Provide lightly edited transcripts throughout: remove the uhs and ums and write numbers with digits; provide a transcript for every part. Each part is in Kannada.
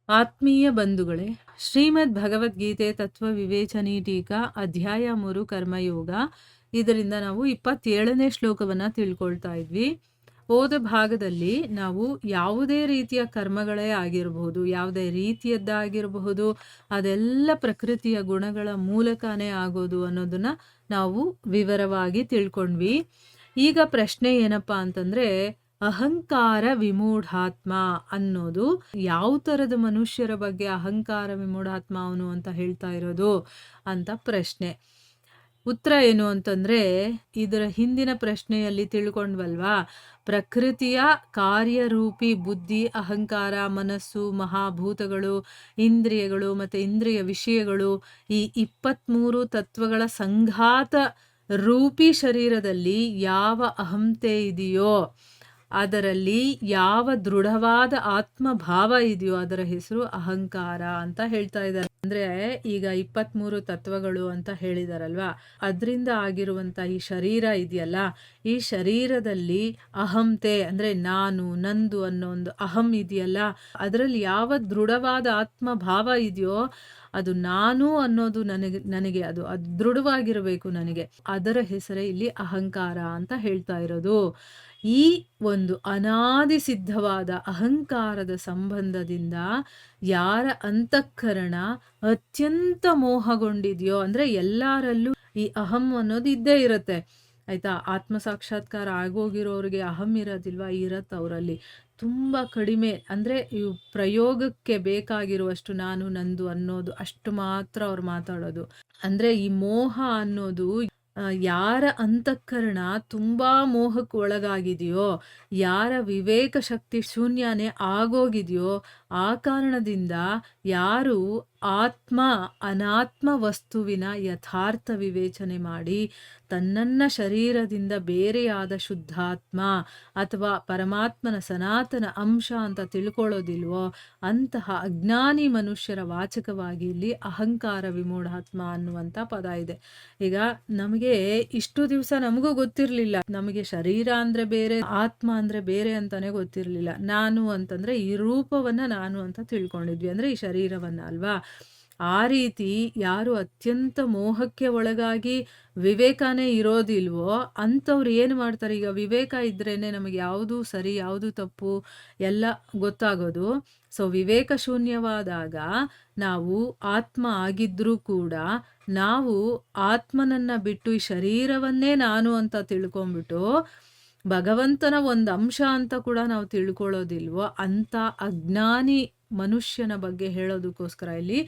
ಆತ್ಮೀಯ ಬಂಧುಗಳೇ, ಶ್ರೀಮದ್ ಭಗವದ್ಗೀತೆ ತತ್ವ ವಿವೇಚನಿ ಟೀಕಾ ಅಧ್ಯಾಯ 3 ಕರ್ಮಯೋಗ. ಇದರಿಂದ ನಾವು 27ನೇ ಶ್ಲೋಕವನ್ನು ತಿಳ್ಕೊಳ್ತಾ ಇದ್ವಿ. ಹೋದ ಭಾಗದಲ್ಲಿ ನಾವು ಯಾವುದೇ ರೀತಿಯ ಕರ್ಮಗಳೇ ಆಗಿರಬಹುದು, ಯಾವುದೇ ರೀತಿಯದ್ದಾಗಿರಬಹುದು, ಅದೆಲ್ಲ ಪ್ರಕೃತಿಯ ಗುಣಗಳ ಮೂಲಕನೇ ಆಗೋದು ಅನ್ನೋದನ್ನ ನಾವು ವಿವರವಾಗಿ ತಿಳ್ಕೊಂಡ್ವಿ. ಈಗ ಪ್ರಶ್ನೆ ಏನಪ್ಪಾ ಅಂತಂದ್ರೆ, ಅಹಂಕಾರ ವಿಮೂಢಾತ್ಮ ಅನ್ನೋದು ಯಾವ ಥರದ ಮನುಷ್ಯರ ಬಗ್ಗೆ ಅಹಂಕಾರ ವಿಮೂಢಾತ್ಮ ಅವನು ಅಂತ ಹೇಳ್ತಾ ಇರೋದು ಅಂತ ಪ್ರಶ್ನೆ. ಉತ್ತರ ಏನು ಅಂತಂದ್ರೆ, ಇದರ ಹಿಂದಿನ ಪ್ರಶ್ನೆಯಲ್ಲಿ ತಿಳ್ಕೊಂಡ್ವಲ್ವಾ, ಪ್ರಕೃತಿಯ ಕಾರ್ಯರೂಪಿ ಬುದ್ಧಿ, ಅಹಂಕಾರ, ಮನಸ್ಸು, ಮಹಾಭೂತಗಳು, ಇಂದ್ರಿಯಗಳು ಮತ್ತು ಇಂದ್ರಿಯ ವಿಷಯಗಳು, ಈ 23 ತತ್ವಗಳ ಸಂಘಾತ ರೂಪಿ ಶರೀರದಲ್ಲಿ ಯಾವ ಅಹಂತೆ ಇದೆಯೋ, ಅದರಲ್ಲಿ ಯಾವ ದೃಢವಾದ ಆತ್ಮಭಾವ ಇದೆಯೋ ಅದರ ಹೆಸರು ಅಹಂಕಾರ ಅಂತ ಹೇಳ್ತಾ ಇದ್ದಾರೆ. ಅಂದ್ರೆ ಈಗ 23 ತತ್ವಗಳು ಅಂತ ಹೇಳಿದಾರಲ್ವಾ, ಅದರಿಂದ ಆಗಿರುವಂತ ಈ ಶರೀರ ಇದೆಯಲ್ಲ, ಈ ಶರೀರದಲ್ಲಿ ಅಹಂತೆ ಅಂದ್ರೆ ನಾನು, ನಂದು ಅನ್ನೋ ಒಂದು ಅಹಂ ಇದೆಯಲ್ಲ, ಅದರಲ್ಲಿ ಯಾವ ದೃಢವಾದ ಆತ್ಮಭಾವ ಇದೆಯೋ, ಅದು ನಾನು ಅನ್ನೋದು ನನಗೆ ಅದು ದೃಢವಾಗಿರಬೇಕು ನನಗೆ, ಅದರ ಹೆಸರೇ ಇಲ್ಲಿ ಅಹಂಕಾರ ಅಂತ ಹೇಳ್ತಾ ಇರೋದು. ಈ ಒಂದು ಅನಾದಿ ಸಿದ್ಧವಾದ ಅಹಂಕಾರದ ಸಂಬಂಧದಿಂದ ಯಾರ ಅಂತಃಕರಣ ಅತ್ಯಂತ ಮೋಹಗೊಂಡಿದೆಯೋ, ಅಂದ್ರೆ ಎಲ್ಲರಲ್ಲೂ ಈ ಅಹಂ ಅನ್ನೋದು ಇದ್ದೇ ಇರುತ್ತೆ ಆಯ್ತಾ. ಆತ್ಮ ಸಾಕ್ಷಾತ್ಕಾರ ಆಗೋಗಿರೋರಿಗೆ ಅಹಂ ಇರೋದಿಲ್ವಾ? ಇರತ್ತೆ ಅವರಲ್ಲಿ, ತುಂಬ ಕಡಿಮೆ. ಅಂದರೆ ಇವು ಪ್ರಯೋಗಕ್ಕೆ ಬೇಕಾಗಿರುವಷ್ಟು ನಾನು ನಂದು ಅನ್ನೋದು ಅಷ್ಟು ಮಾತ್ರ ಅವ್ರು ಮಾತಾಡೋದು. ಅಂದರೆ ಈ ಮೋಹ ಅನ್ನೋದು ಯಾರ ಅಂತಃಕರಣ ತುಂಬ ಮೋಹಕ್ಕೆ ಒಳಗಾಗಿದೆಯೋ, ಯಾರ ವಿವೇಕ ಶಕ್ತಿ ಶೂನ್ಯನೇ ಆಗೋಗಿದೆಯೋ, ಆ ಕಾರಣದಿಂದ ಯಾರು ಆತ್ಮ ಅನಾತ್ಮ ವಸ್ತುವಿನ ಯಥಾರ್ಥ ವಿವೇಚನೆ ಮಾಡಿ ತನ್ನನ್ನ ಶರೀರದಿಂದ ಬೇರೆಯಾದ ಶುದ್ಧಾತ್ಮ ಅಥವಾ ಪರಮಾತ್ಮನ ಸನಾತನ ಅಂಶ ಅಂತ ತಿಳ್ಕೊಳ್ಳೋದಿಲ್ವೋ, ಅಂತಹ ಅಜ್ಞಾನಿ ಮನುಷ್ಯರ ವಾಚಕವಾಗಿ ಇಲ್ಲಿ ಅಹಂಕಾರ ವಿಮೂಢಾತ್ಮ ಅನ್ನುವಂಥ ಪದ ಇದೆ. ಈಗ ನಮಗೆ ಇಷ್ಟು ದಿವಸ ನಮಗೂ ಗೊತ್ತಿರಲಿಲ್ಲ, ನಮಗೆ ಶರೀರ ಅಂದ್ರೆ ಬೇರೆ, ಆತ್ಮ ಅಂದ್ರೆ ಬೇರೆ ಅಂತಾನೆ ಗೊತ್ತಿರಲಿಲ್ಲ. ನಾನು ಅಂತಂದ್ರೆ ಈ ರೂಪವನ್ನ ನಾನು ಅಂತ ತಿಳ್ಕೊಂಡಿದ್ವಿ, ಅಂದ್ರೆ ಈ ಶರೀರವನ್ನ ಅಲ್ವಾ. ಆ ರೀತಿ ಯಾರು ಅತ್ಯಂತ ಮೋಹಕ್ಕೆ ಒಳಗಾಗಿ ವಿವೇಕನೇ ಇರೋದಿಲ್ವೋ ಅಂಥವ್ರು ಏನು ಮಾಡ್ತಾರೆ, ಈಗ ವಿವೇಕ ಇದ್ರೇನೆ ನಮಗೆ ಯಾವುದು ಸರಿ ಯಾವುದು ತಪ್ಪು ಎಲ್ಲ ಗೊತ್ತಾಗೋದು. ಸೊ ವಿವೇಕ ಶೂನ್ಯವಾದಾಗ ನಾವು ಆತ್ಮ ಆಗಿದ್ರೂ ಕೂಡ ನಾವು ಆತ್ಮನನ್ನ ಬಿಟ್ಟು ಈ ಶರೀರವನ್ನೇ ನಾನು ಅಂತ ತಿಳ್ಕೊಂಬಿಟ್ಟು ಭಗವಂತನ ಒಂದು ಅಂಶ ಅಂತ ಕೂಡ ನಾವು ತಿಳ್ಕೊಳ್ಳೋದಿಲ್ವೋ, ಅಂತ ಅಜ್ಞಾನಿ ಮನುಷ್ಯನ ಬಗ್ಗೆ ಹೇಳೋದಕ್ಕೋಸ್ಕರ ಇಲ್ಲಿ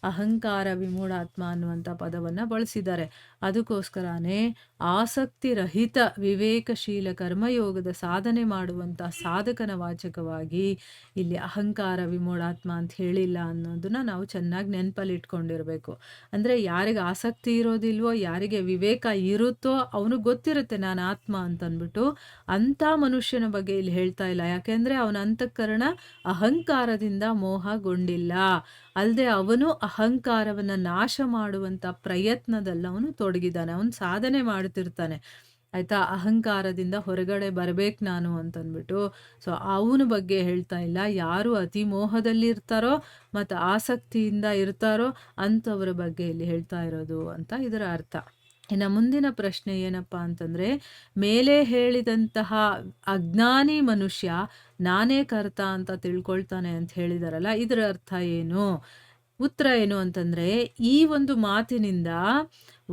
ಅಹಂಕಾರ ವಿಮೂಢಾತ್ಮ ಅನ್ನುವಂಥ ಪದವನ್ನು ಬಳಸಿದ್ದಾರೆ. ಅದಕ್ಕೋಸ್ಕರನೇ ಆಸಕ್ತಿ ರಹಿತ ವಿವೇಕಶೀಲ ಕರ್ಮಯೋಗದ ಸಾಧನೆ ಮಾಡುವಂಥ ಸಾಧಕನ ವಾಚಕವಾಗಿ ಇಲ್ಲಿ ಅಹಂಕಾರ ವಿಮೂಢಾತ್ಮ ಅಂತ ಹೇಳಿಲ್ಲ ಅನ್ನೋದನ್ನ ನಾವು ಚೆನ್ನಾಗಿ ನೆನಪಲ್ಲಿ ಇಟ್ಕೊಂಡಿರ್ಬೇಕು. ಅಂದರೆ ಯಾರಿಗೆ ಆಸಕ್ತಿ ಇರೋದಿಲ್ವೋ, ಯಾರಿಗೆ ವಿವೇಕ ಇರುತ್ತೋ ಅವನಿಗೆ ಗೊತ್ತಿರುತ್ತೆ ನಾನು ಆತ್ಮ ಅಂತಂದ್ಬಿಟ್ಟು, ಅಂಥ ಮನುಷ್ಯನ ಬಗ್ಗೆ ಇಲ್ಲಿ ಹೇಳ್ತಾ ಇಲ್ಲ. ಯಾಕೆಂದರೆ ಅವನ ಅಂತಃಕರಣ ಅಹಂಕಾರದಿಂದ ಮೋಹಗೊಂಡಿಲ್ಲ, ಅಲ್ಲದೆ ಅವನು ಅಹಂಕಾರವನ್ನು ನಾಶ ಮಾಡುವಂಥ ಪ್ರಯತ್ನದಲ್ಲಿ ಅವನು ತೊಡಗಿದ್ದಾನೆ, ಅವನು ಸಾಧನೆ ಮಾಡ್ತಿರ್ತಾನೆ ಆಯ್ತಾ. ಅಹಂಕಾರದಿಂದ ಹೊರಗಡೆ ಬರ್ಬೇಕು ನಾನು ಅಂತಂದ್ಬಿಟ್ಟು. ಸೊ ಅವನ ಬಗ್ಗೆ ಹೇಳ್ತಾ ಇಲ್ಲ. ಯಾರು ಅತಿ ಮೋಹದಲ್ಲಿ ಇರ್ತಾರೋ ಮತ್ತು ಆಸಕ್ತಿಯಿಂದ ಇರ್ತಾರೋ ಅಂಥವ್ರ ಬಗ್ಗೆ ಇಲ್ಲಿ ಹೇಳ್ತಾ ಇರೋದು ಅಂತ ಇದರ ಅರ್ಥ. ಇನ್ನು ಮುಂದಿನ ಪ್ರಶ್ನೆ ಏನಪ್ಪ ಅಂತಂದರೆ, ಮೇಲೆ ಹೇಳಿದಂತಹ ಅಜ್ಞಾನಿ ಮನುಷ್ಯ ನಾನೇ ಕರ್ತ ಅಂತ ತಿಳ್ಕೊಳ್ತಾನೆ ಅಂತ ಹೇಳಿದಾರಲ್ಲ, ಇದರ ಅರ್ಥ ಏನು? ಉತ್ತರ ಏನು ಅಂತಂದರೆ, ಈ ಒಂದು ಮಾತಿನಿಂದ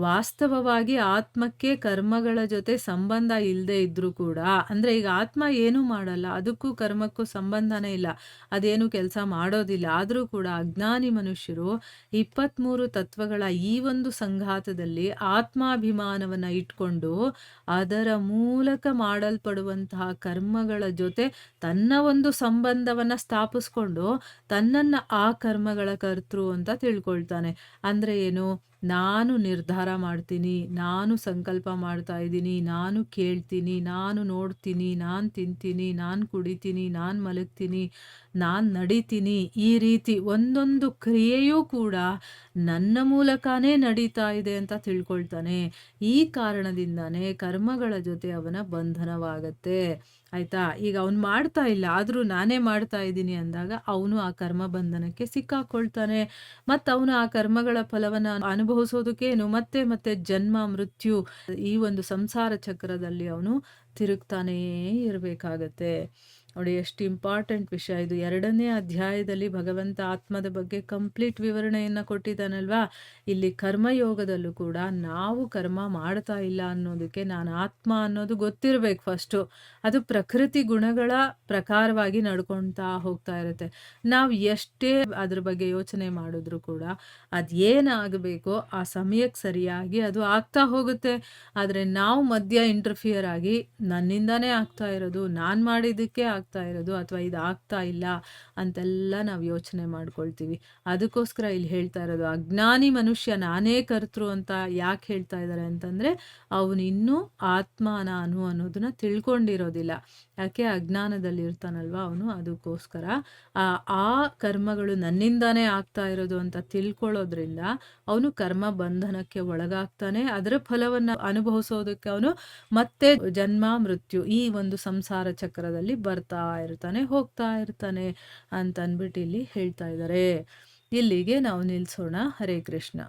ವಾಸ್ತವವಾಗಿ ಆತ್ಮಕ್ಕೆ ಕರ್ಮಗಳ ಜೊತೆ ಸಂಬಂಧ ಇಲ್ಲದೆ ಇದ್ರೂ ಕೂಡ, ಅಂದರೆ ಈಗ ಆತ್ಮ ಏನೂ ಮಾಡಲ್ಲ, ಅದಕ್ಕೂ ಕರ್ಮಕ್ಕೂ ಸಂಬಂಧನೇ ಇಲ್ಲ, ಅದೇನು ಕೆಲಸ ಮಾಡೋದಿಲ್ಲ. ಆದರೂ ಕೂಡ ಅಜ್ಞಾನಿ ಮನುಷ್ಯರು 23 ತತ್ವಗಳ ಈ ಒಂದು ಸಂಘಾತದಲ್ಲಿ ಆತ್ಮಾಭಿಮಾನವನ್ನು ಇಟ್ಕೊಂಡು ಅದರ ಮೂಲಕ ಮಾಡಲ್ಪಡುವಂತಹ ಕರ್ಮಗಳ ಜೊತೆ ತನ್ನ ಒಂದು ಸಂಬಂಧವನ್ನು ಸ್ಥಾಪಿಸ್ಕೊಂಡು ತನ್ನನ್ನು ಆ ಕರ್ಮಗಳ ಕರ್ತೃ ಅಂತ ತಿಳ್ಕೊಳ್ತಾನೆ. ಅಂದರೆ ಏನು, ನಾನು ನಿರ್ಧಾರ ಮಾಡ್ತೀನಿ, ನಾನು ಸಂಕಲ್ಪ ಮಾಡ್ತಾ ಇದ್ದೀನಿ, ನಾನು ಕೇಳ್ತೀನಿ, ನಾನು ನೋಡ್ತೀನಿ, ನಾನು ತಿಂತೀನಿ, ನಾನು ಕುಡಿತೀನಿ, ನಾನು ಮಲಗ್ತೀನಿ, ನಾನು ನಡಿತೀನಿ, ಈ ರೀತಿ ಒಂದೊಂದು ಕ್ರಿಯೆಯೂ ಕೂಡ ನನ್ನ ಮೂಲಕನೇ ನಡೀತಾ ಇದೆ ಅಂತ ತಿಳ್ಕೊಳ್ತಾನೆ. ಈ ಕಾರಣದಿಂದಾನೇ ಕರ್ಮಗಳ ಜೊತೆ ಅವನ ಬಂಧನವಾಗತ್ತೆ. ಆಯ್ತಾ? ಈಗ ಅವ್ನು ಮಾಡ್ತಾ ಇಲ್ಲ, ಆದ್ರೂ ನಾನೇ ಮಾಡ್ತಾ ಇದ್ದೀನಿ ಅಂದಾಗ ಅವನು ಆ ಕರ್ಮ ಬಂಧನಕ್ಕೆ ಸಿಕ್ಕಾಕೊಳ್ತಾನೆ. ಅವನು ಆ ಕರ್ಮಗಳ ಫಲವನ್ನ ಅನುಭವಿಸೋದಕ್ಕೇನು ಮತ್ತೆ ಮತ್ತೆ ಜನ್ಮ, ಮೃತ್ಯು ಈ ಒಂದು ಸಂಸಾರ ಚಕ್ರದಲ್ಲಿ ಅವನು ತಿರುಗ್ತಾನೇ ಇರಬೇಕಾಗತ್ತೆ. ನೋಡಿ ಎಷ್ಟು ಇಂಪಾರ್ಟೆಂಟ್ ವಿಷಯ ಇದು. 2ನೇ ಅಧ್ಯಾಯದಲ್ಲಿ ಭಗವಂತ ಆತ್ಮದ ಬಗ್ಗೆ ಕಂಪ್ಲೀಟ್ ವಿವರಣೆಯನ್ನ ಕೊಟ್ಟಿದ್ದಾನಲ್ವಾ? ಇಲ್ಲಿ ಕರ್ಮಯೋಗದಲ್ಲೂ ಕೂಡ ನಾವು ಕರ್ಮ ಮಾಡ್ತಾ ಇಲ್ಲ ಅನ್ನೋದಕ್ಕೆ ನಾನು ಆತ್ಮ ಅನ್ನೋದು ಗೊತ್ತಿರಬೇಕು ಫಸ್ಟು. ಅದು ಪ್ರಕೃತಿ ಗುಣಗಳ ಪ್ರಕಾರವಾಗಿ ನಡ್ಕೊಳ್ತಾ ಹೋಗ್ತಾ ಇರುತ್ತೆ. ನಾವು ಎಷ್ಟೇ ಅದ್ರ ಬಗ್ಗೆ ಯೋಚನೆ ಮಾಡಿದ್ರು ಕೂಡ ಅದೇನಾಗಬೇಕೋ ಆ ಸಮಯಕ್ಕೆ ಸರಿಯಾಗಿ ಅದು ಆಗ್ತಾ ಹೋಗುತ್ತೆ. ಆದರೆ ನಾವು ಮಧ್ಯ ಇಂಟರ್ಫಿಯರ್ ಆಗಿ ನನ್ನಿಂದಾನೇ ಆಗ್ತಾ ಇರೋದು, ನಾನು ಮಾಡಿದ್ದಕ್ಕೆ ಆಗ್ತಾ ಇರೋದು, ಅಥವಾ ಇದು ಆಗ್ತಾ ಇಲ್ಲ ಅಂತೆಲ್ಲ ನಾವು ಯೋಚನೆ ಮಾಡ್ಕೊಳ್ತೀವಿ. ಅದಕ್ಕೋಸ್ಕರ ಇಲ್ಲಿ ಹೇಳ್ತಾ ಇರೋದು ಅಜ್ಞಾನಿ ಮನುಷ್ಯ ನಾನೇ ಕರ್ತೃ ಅಂತ ಯಾಕೆ ಹೇಳ್ತಾ ಇದ್ದಾರೆ ಅಂತಂದ್ರೆ ಅವನು ಇನ್ನೂ ಆತ್ಮ ನಾನು ಅನ್ನೋದನ್ನ ತಿಳ್ಕೊಂಡಿರೋದಿಲ್ಲ. ಯಾಕೆ? ಅಜ್ಞಾನದಲ್ಲಿ ಇರ್ತಾನಲ್ವಾ ಅವನು. ಅದಕ್ಕೋಸ್ಕರ ಆ ಕರ್ಮಗಳು ನನ್ನಿಂದಾನೇ ಆಗ್ತಾ ಇರೋದು ಅಂತ ತಿಳ್ಕೊಳ್ಳೋದ್ರಿಂದ ಅವನು ಕರ್ಮ ಬಂಧನಕ್ಕೆ ಒಳಗಾಗ್ತಾನೆ. ಅದರ ಫಲವನ್ನ ಅನುಭವಿಸೋದಕ್ಕೆ ಅವನು ಮತ್ತೆ ಜನ್ಮ ಮೃತ್ಯು ಈ ಒಂದು ಸಂಸಾರ ಚಕ್ರದಲ್ಲಿ ಬರ್ತಾ ಇರ್ತಾನೆ, ಹೋಗ್ತಾ ಇರ್ತಾನೆ ಅಂತ ಅಂದ್ಬಿಟ್ಟು ಇಲ್ಲಿ ಹೇಳ್ತಾ ಇದ್ದಾರೆ. ಇಲ್ಲಿಗೆ ನಾವು ನಿಲ್ಸೋಣ. ಹರೇ ಕೃಷ್ಣ.